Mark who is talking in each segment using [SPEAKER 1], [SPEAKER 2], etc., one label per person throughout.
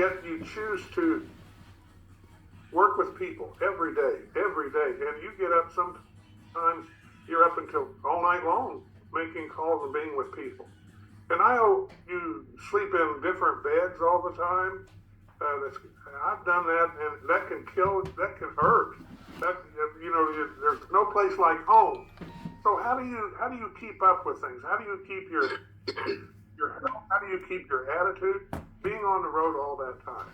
[SPEAKER 1] yet you choose to work with people every day, and you get up sometimes you're up until all night long making calls and being with people. And I hope you sleep in different beds all the time. I've done that, and that can kill. That can hurt. That there's no place like home. So how do you keep up with things? How do you keep your health? How do you keep your attitude? Being on the road all that time.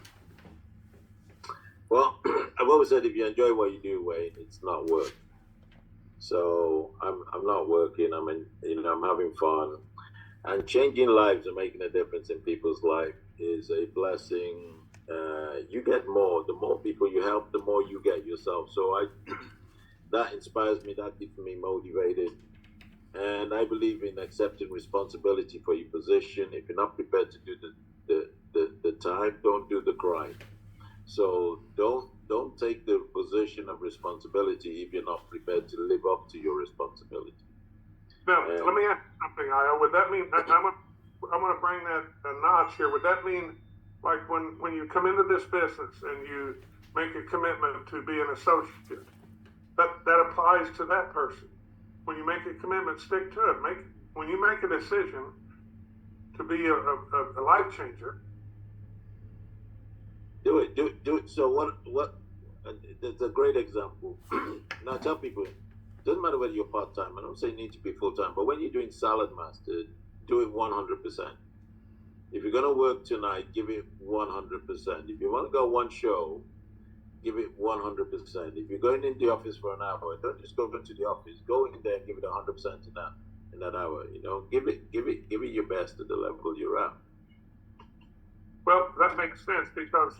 [SPEAKER 2] Well, I've always said if you enjoy what you do, Wayne, it's not work. So I'm not working. I'm having fun, and changing lives and making a difference in people's life is a blessing. You get more. The more people you help, the more you get yourself. So that inspires me. That keeps me motivated. And I believe in accepting responsibility for your position. If you're not prepared to do the time, don't do the crime. So don't take the position of responsibility if you're not prepared to live up to your responsibility.
[SPEAKER 1] Now, let me ask something, Ayo. Would that mean I'm going to bring that a notch here? Would that mean like when you come into this business and you make a commitment to be an associate, that applies to that person? When you make a commitment, stick to it. When you make a decision to be a life changer,
[SPEAKER 2] do it. So what? It's a great example. Now I tell people, it doesn't matter whether you're part time. I don't say you need to be full time, but when you're doing Saladmaster, do it 100%. If you're gonna work tonight, give it 100%. If you want to go one show, give it 100%. If you're going in the office for an hour, don't just go into the office. Go in there and give it 100% in that hour. Give it your best at the level you're at.
[SPEAKER 1] Well, that makes sense because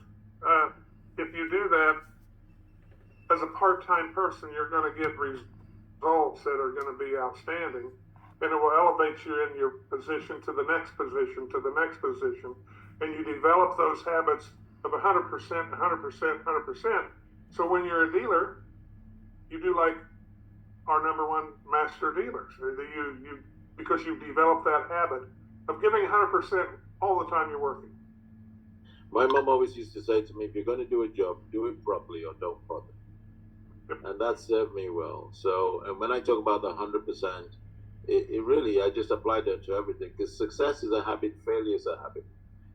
[SPEAKER 1] if you do that as a part-time person, you're going to get results that are going to be outstanding, and it will elevate you in your position to the next position, to the next position, and you develop those habits of 100%, 100%, 100%. So when you're a dealer, you do like our number one master dealers. Because you've developed that habit of giving 100% all the time you're working.
[SPEAKER 2] My mom always used to say to me, if you're going to do a job, do it properly or don't bother. And that served me well. So, and when I talk about the 100%, it really, I just applied that to everything, because success is a habit, failure is a habit.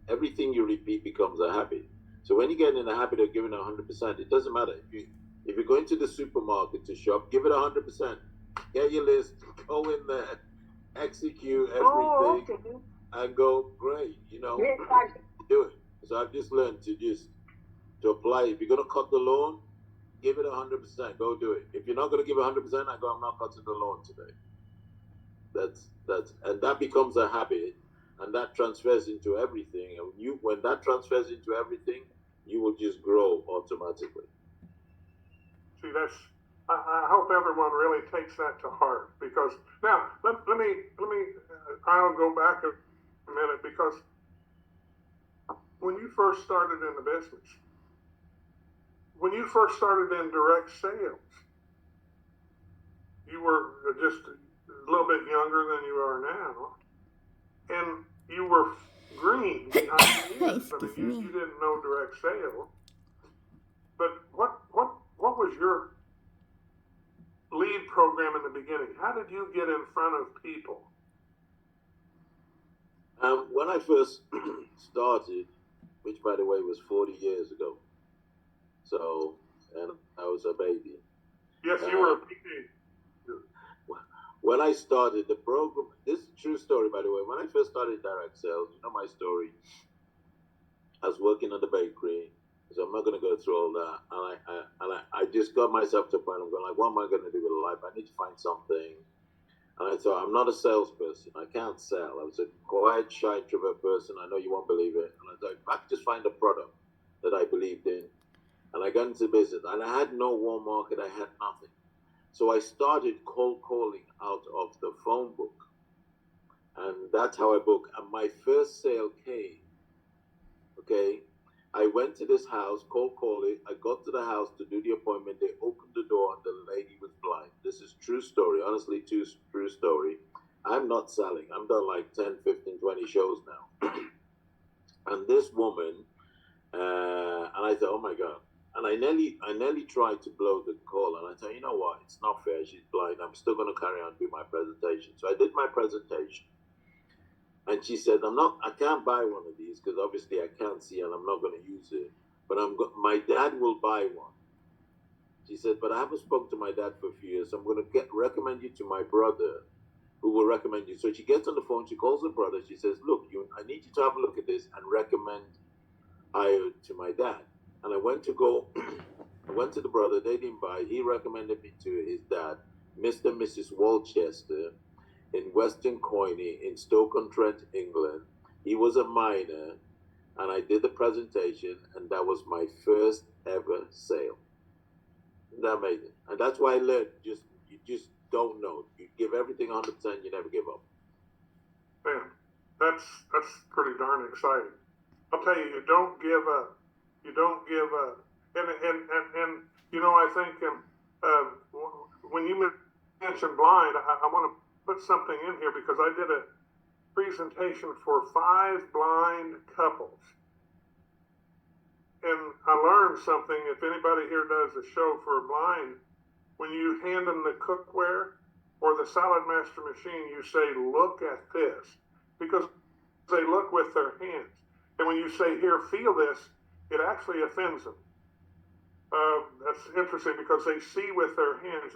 [SPEAKER 2] Everything you repeat becomes a habit. So when you get in the habit of giving 100%, it doesn't matter. If you're going to the supermarket to shop, give it 100%. Get your list, go in there, execute everything, and go, great, do it. So I've just learned to apply. If you're going to cut the lawn, give it 100%. Go do it. If you're not going to give 100%, I go, I'm not cutting the lawn today. And that becomes a habit, and that transfers into everything. And when that transfers into everything, you will just grow automatically.
[SPEAKER 1] See, I hope everyone really takes that to heart, because now let me I'll go back a minute, because when you first started in the business, when you first started in direct sales, you were just a little bit younger than you are now, and you were green behind the ears. I mean, you didn't know direct sales. But what was your lead program in the beginning? How did you get in front of people?
[SPEAKER 2] When I first started, which by the way was 40 years ago, so, and I was a baby.
[SPEAKER 1] Yes, you were a baby.
[SPEAKER 2] When I started the program, this is a true story, by the way. When I first started direct sales, you know my story. I was working at the bakery, so I'm not going to go through all that. And I just got myself to a point. I'm going like, what am I going to do with life? I need to find something. And I thought, I'm not a salesperson. I can't sell. I was a quiet, shy, introvert person. I know you won't believe it. And I thought, I could just find a product that I believed in. And I got into business. And I had no warm market. I had nothing. So I started cold calling out of the phone book. And that's how I booked. And my first sale came. Okay. I went to this house, cold calling. I got to the house to do the appointment. They opened the door and the lady was blind. This is true story. Honestly, true story. I'm not selling. I'm done like 10, 15, 20 shows now. And this woman I thought, oh my God. And I nearly tried to blow the call. And I thought, you know what? It's not fair. She's blind. I'm still going to carry on do my presentation. So I did my presentation. And she said, I can't buy one of these because obviously I can't see and I'm not going to use it. But my dad will buy one. She said, but I haven't spoken to my dad for a few years. So I'm going to recommend you to my brother who will recommend you. So she gets on the phone. She calls her brother. She says, look, I need you to have a look at this and recommend Ayo to my dad. And I went to the brother. They didn't buy. He recommended me to his dad, Mr. and Mrs. Walchester, in Western Coiney in Stoke-on-Trent, England. He was a miner, and I did the presentation, and that was my first ever sale. Isn't that amazing? And that's why I learned, you just don't know. You give everything 100%, you never give up.
[SPEAKER 1] Man, that's pretty darn exciting. I'll tell you, you don't give up. You don't give up. And you know, I think when you mentioned blind, I want to put something in here because I did a presentation for 5 blind couples. And I learned something. If anybody here does a show for a blind, when you hand them the cookware or the Saladmaster machine, you say, look at this. Because they look with their hands. And when you say, here, feel this, it actually offends them. That's interesting because they see with their hands.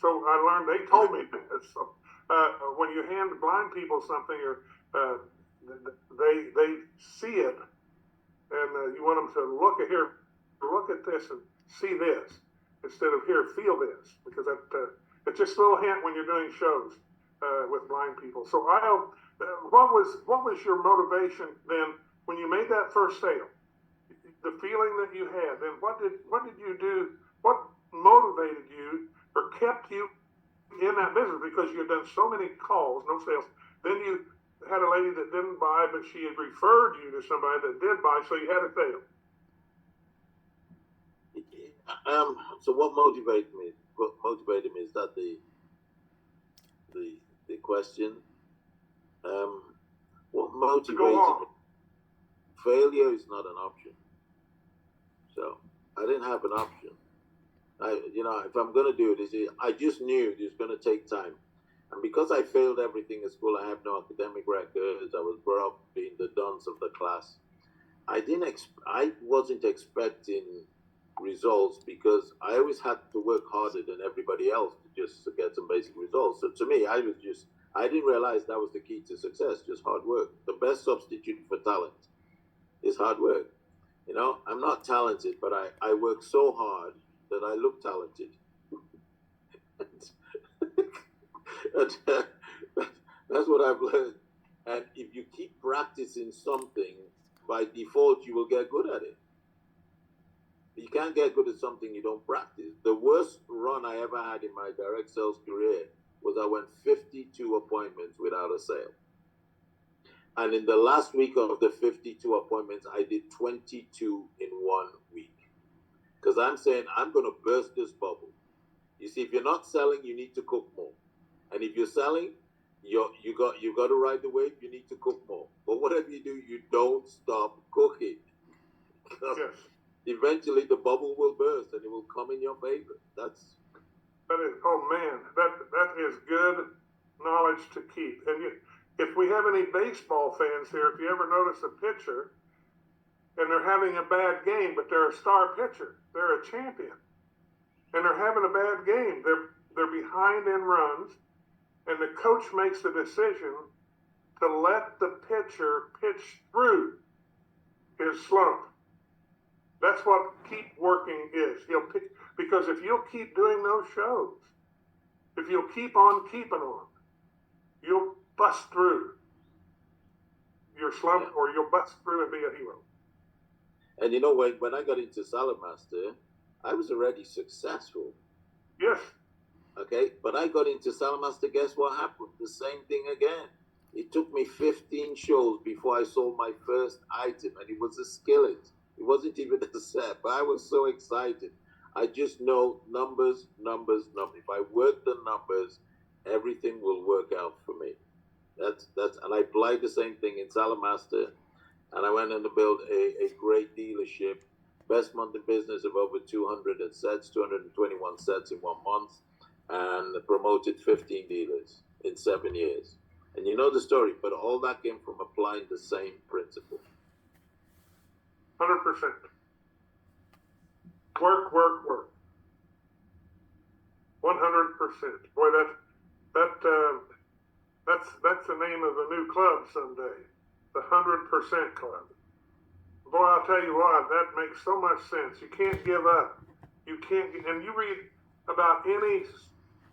[SPEAKER 1] So I learned, they told me this. So, when you hand blind people something, they see it. And you want them to look at this and see this instead of here, feel this, because it's just a little hint when you're doing shows with blind people. So what was your motivation then when you made that first sale? The feeling that you had. Then what did you do? What motivated you or kept you in that business? Because you had done so many calls, no sales. Then you had a lady that didn't buy, but she had referred you to somebody that did buy, so you had a sale.
[SPEAKER 2] So what motivated me? Is that the question? What motivated me? Failure is not an option. So I didn't have an option. If I'm going to do it, I just knew it was going to take time. And because I failed everything at school, I have no academic records. I was brought up being the dunce of the class. I wasn't expecting results because I always had to work harder than everybody else to get some basic results. So to me, I didn't realize that was the key to success, just hard work. The best substitute for talent is hard work. I'm not talented, but I work so hard that I look talented. That's what I've learned. And if you keep practicing something, by default, you will get good at it. You can't get good at something you don't practice. The worst run I ever had in my direct sales career was I went 52 appointments without a sale. And in the last week of the 52 appointments, I did 22 in 1 week. Because I'm saying, I'm going to burst this bubble. You see, if you're not selling, you need to cook more. And if you're selling, you got to ride the wave, you need to cook more. But whatever you do, you don't stop cooking.
[SPEAKER 1] Yes.
[SPEAKER 2] Eventually, the bubble will burst and it will come in your favor. That is,
[SPEAKER 1] oh man, that is good knowledge to keep. And if we have any baseball fans here, if you ever notice a pitcher and they're having a bad game, but they're a star pitcher, they're a champion, and they're having a bad game, they're behind in runs, and the coach makes the decision to let the pitcher pitch through his slump. That's what keep working is. Because if you'll keep doing those shows, if you'll keep on keeping on, you'll bust through your slump, or you'll bust through and be a hero.
[SPEAKER 2] And when I got into Saladmaster, I was already successful.
[SPEAKER 1] Yes.
[SPEAKER 2] Okay, but I got into Saladmaster, guess what happened? The same thing again. It took me 15 shows before I sold my first item, and it was a skillet. It wasn't even a set, but I was so excited. I just know numbers. If I work the numbers, everything will work out for me. And I applied the same thing in Saladmaster, and I went in to build a great dealership. best month in business of over 200 sets, 221 sets in 1 month, and promoted 15 dealers in 7 years. And you know the story, but all that came from applying the same principle.
[SPEAKER 1] 100%. Work, work, work. 100%. Boy, that's the name of a new club someday. The 100% Club. Boy, I'll tell you what, that makes so much sense. You can't give up. You can't, and you read about any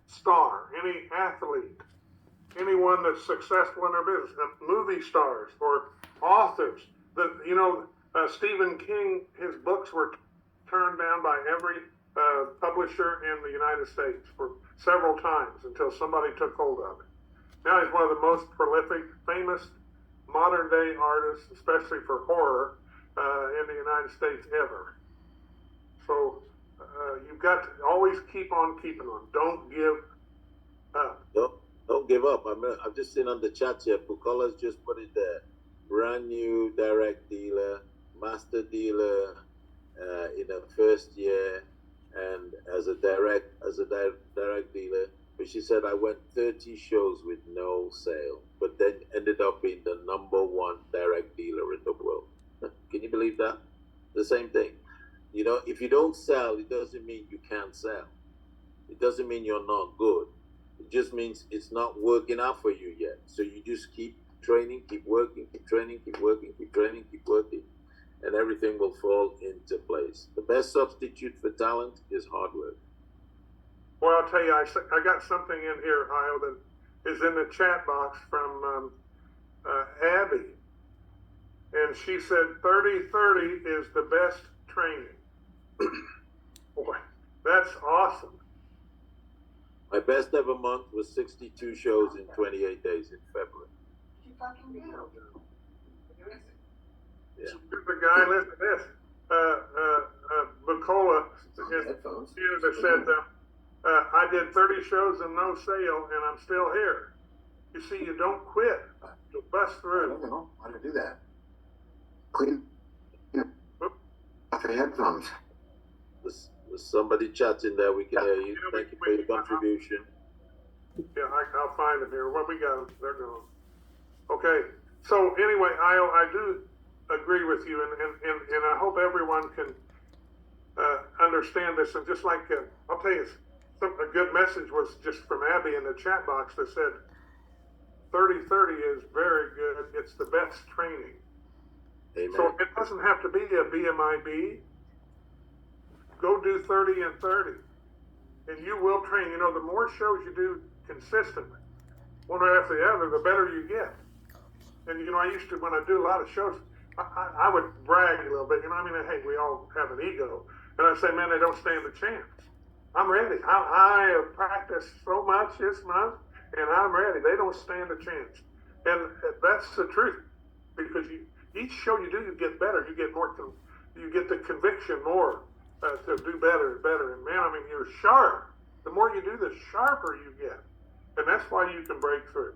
[SPEAKER 1] star, any athlete, anyone that's successful in their business, movie stars or authors. Stephen King, his books were turned down by every publisher in the United States for several times until somebody took hold of it. Now he's one of the most prolific, famous modern day artists, especially for horror, in the United States ever. So you've got to always keep on keeping on. Don't give up.
[SPEAKER 2] Don't give up. I've just seen on the chat here, Bucola's just put it there. Brand new direct dealer, master dealer in her first year, and as a direct dealer. But she said, I went 30 shows with no sale, but then ended up being the #1 direct dealer in the world. Can you believe that? The same thing. You know, if you don't sell, it doesn't mean you can't sell. It doesn't mean you're not good. It just means it's not working out for you yet. So you just keep training, keep working, keep training, keep working, keep training, keep working, and everything will fall into place. The best substitute for talent is hard work.
[SPEAKER 1] Well, I'll tell you, I got something in here, Ayo, that is in the chat box from Abby. And she said 30-30 is the best training. Boy, that's awesome.
[SPEAKER 2] My best ever month was 62 shows in 28 days in February.
[SPEAKER 3] You fucking do.
[SPEAKER 2] Yeah.
[SPEAKER 1] The guy, listen to this. Bucola said, I did 30 shows and no sale, and I'm still here. You see, you don't quit. You bust
[SPEAKER 3] I
[SPEAKER 1] through.
[SPEAKER 3] don't know how to do that. Clean off your headphones.
[SPEAKER 2] There's somebody chatting there. We can hear you. Thank you for your contribution.
[SPEAKER 1] Yeah, I'll find them here. Well, we got them. They're gone. Okay. So anyway, I do agree with you, and I hope everyone can understand this. And just like I'll tell you, a good message was just from Abby in the chat box that said 30-30 is very good. It's the best training.
[SPEAKER 2] Amen.
[SPEAKER 1] So it doesn't have to be a BMIB. Go do 30 and 30. And you will train. You know, the more shows you do consistently, one right after the other, the better you get. And, you know, I used to, when I do a lot of shows, I would brag a little bit. You know, I mean, hey, we all have an ego. And I'd say, man, they don't stand a chance. I'm ready. I have practiced so much this month, and I'm ready. They don't stand a chance. And that's the truth. Because each show you do, you get better. You get more, you get the conviction more to do better and better. And man, I mean, you're sharp. The more you do, the sharper you get. And that's why you can break through.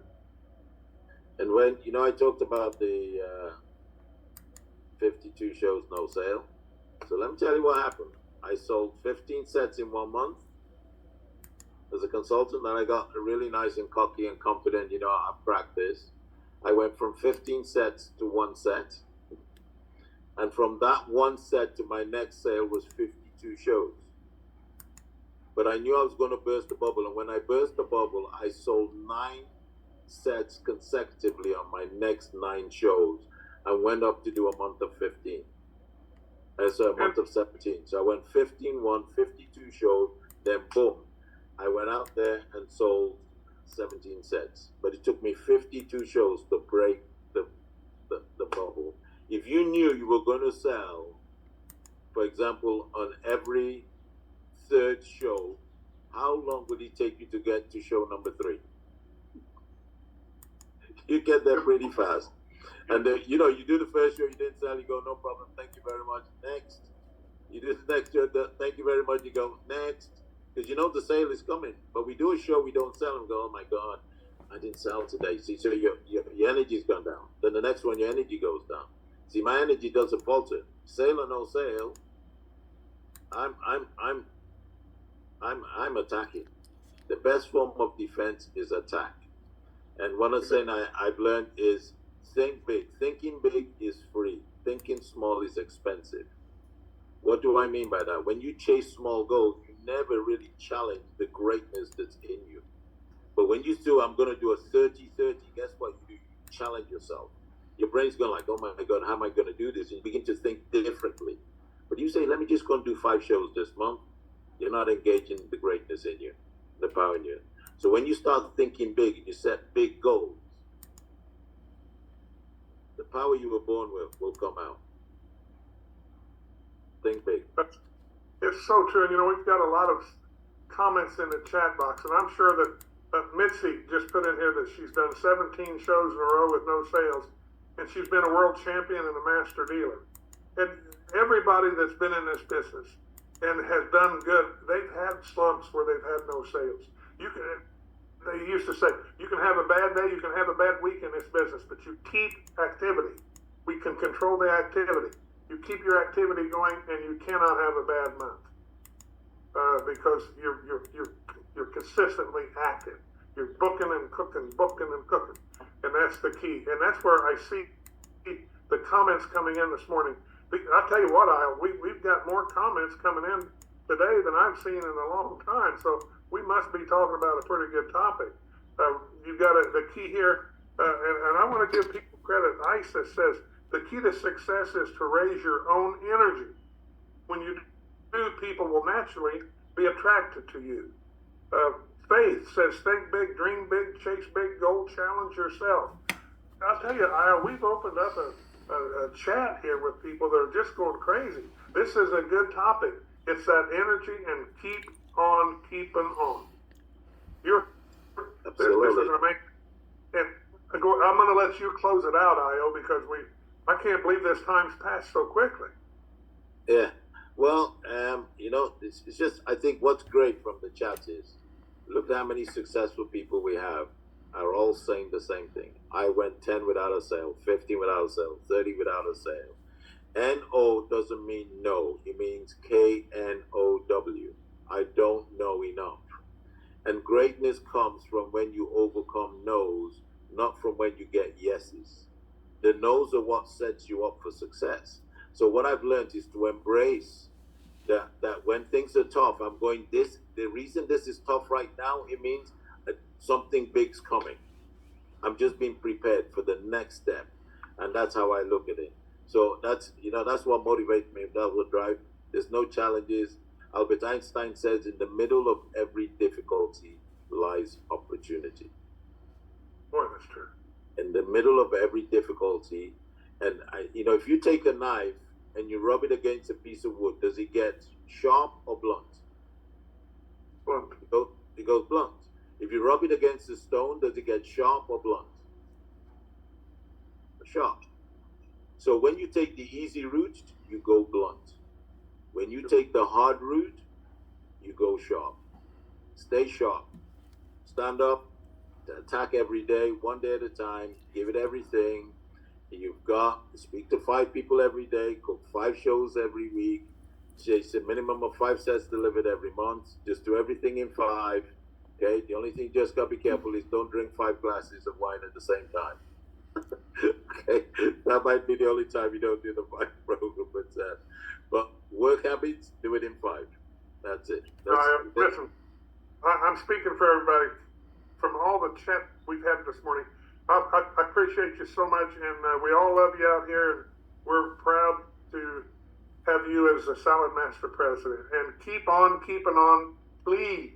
[SPEAKER 2] And when, you know, I talked about the 52 shows, no sale. So let me tell you what happened. I sold 15 sets in 1 month. As a consultant, and I got really nice and cocky and confident, you know, I've practiced. I went from 15 sets to 1 set. And from that 1 set to my next sale was 52 shows. But I knew I was going to burst the bubble. And when I burst the bubble, I sold 9 sets consecutively on my next 9 shows and went up to do a month of 15. So a month of 17. So I went 15-1, 52 shows, then boom. I went out there and sold 17 sets. But it took me 52 shows to break the bubble. If you knew you were going to sell, for example, on every 3rd show, how long would it take you to get to show number 3? You get there pretty fast. And you know, you do the first show, you didn't sell, you go, no problem, thank you very much, next. You do the next show, thank you very much, you go, next. Because you know the sale is coming. But we do a show, we don't sell, and go, oh my God, I didn't sell today. See, so your energy's gone down. Then the next one, your energy goes down. See, my energy doesn't falter. Sale or no sale, I'm I'm I'm I'm attacking. The best form of defense is attack. And one of the things I've learned is think big. Thinking big is free. Thinking small is expensive. What do I mean by that? When you chase small goals, you never really challenge the greatness that's in you. But when you do, I'm going to do a 30-30, guess what you do? You challenge yourself. Your brain's going like, oh my God, how am I going to do this? And you begin to think differently. But you say, let me just go and do 5 shows this month. You're not engaging the greatness in you, the power in you. So when you start thinking big and you set big goals, the power you were born with will come out. Think big.
[SPEAKER 1] It's so true. And, you know, we've got a lot of comments in the chat box, and I'm sure that Mitzi just put in here that she's done 17 shows in a row with no sales, and she's been a world champion and a master dealer. And everybody that's been in this business and has done good, they've had slumps where they've had no sales. They used to say, you can have a bad day, you can have a bad week in this business, but you keep activity. We can control the activity. You keep your activity going, and you cannot have a bad month because you're consistently active. You're booking and cooking, and that's the key. And that's where I see the comments coming in this morning. I'll tell you what, we've got more comments coming in today than I've seen in a long time. So we must be talking about a pretty good topic. You've got the key here, and I want to give people credit. ISIS says the key to success is to raise your own energy. When you do, people will naturally be attracted to you. Faith says, think big, dream big, chase big, goal, challenge yourself. I'll tell you, we've opened up a chat here with people that are just going crazy. This is a good topic. It's that energy and keep on keeping on. This is going to make, and I'm going to let you close it out, Ayo, because I can't believe this time's passed so quickly.
[SPEAKER 2] Yeah. Well, you know, it's just, I think what's great from the chat is, look at how many successful people we have are all saying the same thing. I went 10 without a sale, 15 without a sale, 30 without a sale. N-O doesn't mean no. It means K-N-O-W. I don't know enough. And greatness comes from when you overcome no's, not from when you get yeses. The no's are what sets you up for success. So what I've learned is to embrace that when things are tough, I'm going this. The reason this is tough right now, it means something big's coming. I'm just being prepared for the next step, and that's how I look at it. So that's what motivates me. That will drive. There's no challenges. Albert Einstein says, in the middle of every difficulty lies opportunity.
[SPEAKER 1] Boy, that's true.
[SPEAKER 2] In the middle of every difficulty, and if you take a knife and you rub it against a piece of wood, does it get sharp or blunt?
[SPEAKER 1] Blunt.
[SPEAKER 2] It goes blunt. If you rub it against a stone, does it get sharp or blunt? Sharp. So when you take the easy route, you go blunt. When you take the hard route, you go sharp. Stay sharp. Stand up, attack every day, one day at a time, give it everything. You've got to speak to 5 people every day, cook 5 shows every week, chase a minimum of 5 sets delivered every month, just do everything in 5. Okay, the only thing you just gotta be careful is don't drink 5 glasses of wine at the same time. Okay, that might be the only time you don't do the 5 program, but work habits, do it in 5. That's it.
[SPEAKER 1] Listen, I'm speaking for everybody from all the chat we've had this morning. I appreciate you so much, and we all love you out here, and we're proud to have you as the Saladmaster president. And keep on keeping on, please.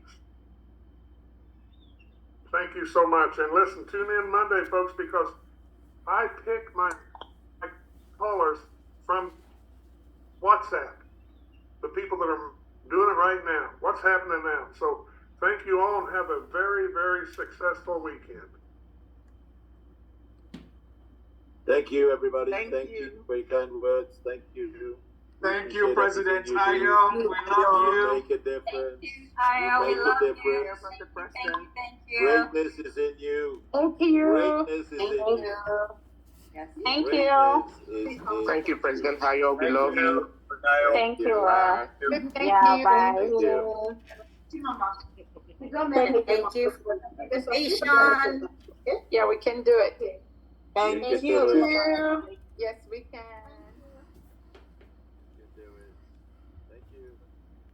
[SPEAKER 1] Thank you so much. And listen, tune in Monday, folks, because I pick my callers from WhatsApp, the people that are doing it right now, what's happening now. So thank you all, and have a very, very successful weekend.
[SPEAKER 2] Thank you, everybody.
[SPEAKER 4] Thank
[SPEAKER 2] you for your kind words. Thank you.
[SPEAKER 4] Thank you, President Ayo. We love you.
[SPEAKER 2] Make a difference.
[SPEAKER 5] Thank you, Ayo. We love you. Thank you.
[SPEAKER 2] Greatness is in you.
[SPEAKER 5] Thank you.
[SPEAKER 2] Greatness is in you.
[SPEAKER 5] Yes. Thank you.
[SPEAKER 2] Greatness is in
[SPEAKER 4] Thank you, President Ayo. We love you.
[SPEAKER 5] Thank you.
[SPEAKER 6] Thank
[SPEAKER 5] Bye.
[SPEAKER 2] Thank you.
[SPEAKER 6] Thank you for the invitation.
[SPEAKER 7] Yeah, we can do it.
[SPEAKER 2] You
[SPEAKER 6] Thank
[SPEAKER 2] can
[SPEAKER 6] you.
[SPEAKER 2] do it.
[SPEAKER 7] Yes, we can.
[SPEAKER 2] You can do it. Thank you.